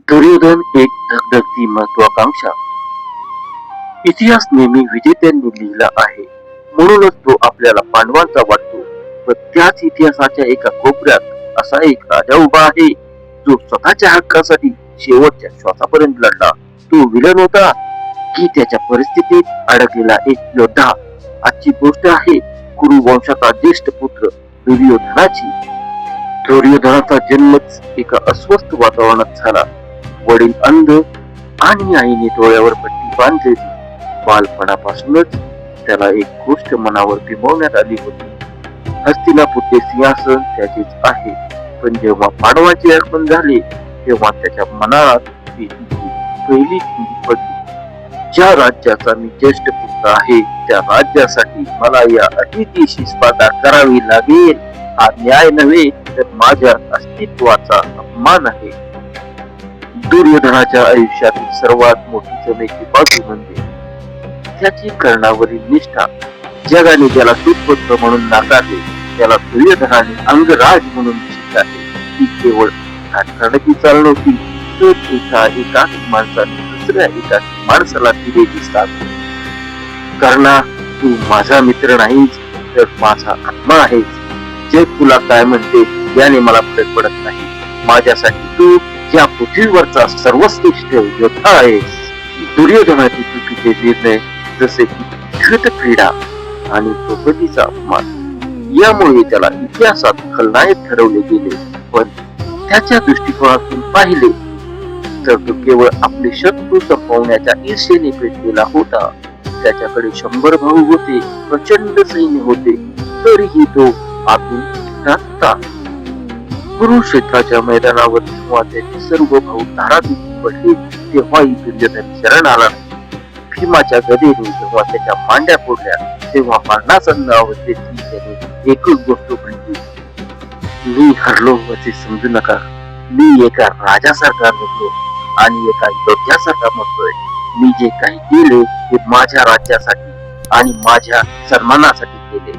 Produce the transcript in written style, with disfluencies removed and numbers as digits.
दुर्योधन एक धगधगती महत्वाकांक्षा. इतिहास नेहमी विजेत्यांनी लिहिला आहे, म्हणूनच तो आपल्याला पांडवांचा वाटतो. पण त्याच इतिहासाच्या एका कोपऱ्यात असा एक राजा उभा आहे, जो स्वतःच्या हक्कासाठी शेवटच्या श्वासापर्यंत लढला. तो विलन होता की त्याच्या परिस्थितीत अडकलेला एक योद्धा. आजची गोष्ट आहे कुरु वंशाचा ज्येष्ठ पुत्र दुर्योधनाची. दुर्योधनाचा जन्मच एका अस्वस्थ वातावरणात झाला. वडील अंध आणि आईने डोळ्यावर पट्टी बांधलेली. बालपणापासूनच त्याला एक गोष्ट मनावर बिंबवण्यात आली होती, हस्तिनापूरचे सिंहासन त्याचेच आहे. पण जेव्हा पांडवांचे अर्पण झाले तेव्हा त्याच्या मनात पहिली चिंधी पडली. ज्या राज्याचा मी ज्येष्ठ पुत्र आहे त्या राज्यासाठी मला या अतिथीशी स्पर्धा करावी लागेल. हा न्याय नव्हे तर माझ्या अस्तित्वाचा अपमान आहे. दुर्योधनाच्या आयुष्यातील सर्वात मोठी जमेची बाजू म्हणजे त्याची कर्णावरील निष्ठा. जगाने त्याला सुपुत्र म्हणून नाकारले, त्याला दुर्योधनाने अंगराज म्हणून स्वीकारले. ती केवळ राजकारणाची चाल नव्हती, तर एकाच माणसाने दुसऱ्या एकाच माणसाला दिलेली साथ. कर्णा, तू माझा मित्र नाहीस तर माझा आत्मा आहेस. जग तुला काय म्हणते याने मला फरक पडत नाही. माझ्यासाठी तू या पृथ्वीवरचा सर्वश्रेष्ठ योद्धा आहेस. दुर्योधनाचे चुकीचे निर्णय जसे की युद्ध क्रीडा आणि द्रौपदीचा अपमान यामुळे त्याला इतिहासात खलनायक ठरवले गेले. पण त्याच्या दृष्टिकोनातून पाहिले तर तो केवळ आपले शत्रू संपवण्याच्या ईर्षेने पेटलेला होता. त्याच्याकडे 100 भाऊ होते, प्रचंड सैन्य होते, तरीही तो आतून नव्हता. कुरुक्षेत्राच्या मैदानावर जेव्हा त्याचे सर्व भाऊ धारातीर्थी पडले तेव्हाही दुर्योधन शरण आला. भीमाच्या गदेने जेव्हा त्याच्या मांड्या फोडल्या तेव्हा मरणासन्न अवस्थेतही त्याने एकच गोष्ट म्हणली, मी हरलो असे समजू नका. मी एका राजासारखा नसलो आणि एका योद्ध्यासारखा म्हणतोय. मी जे काही केले ते माझ्या राज्यासाठी आणि माझ्या सन्मानासाठी केले.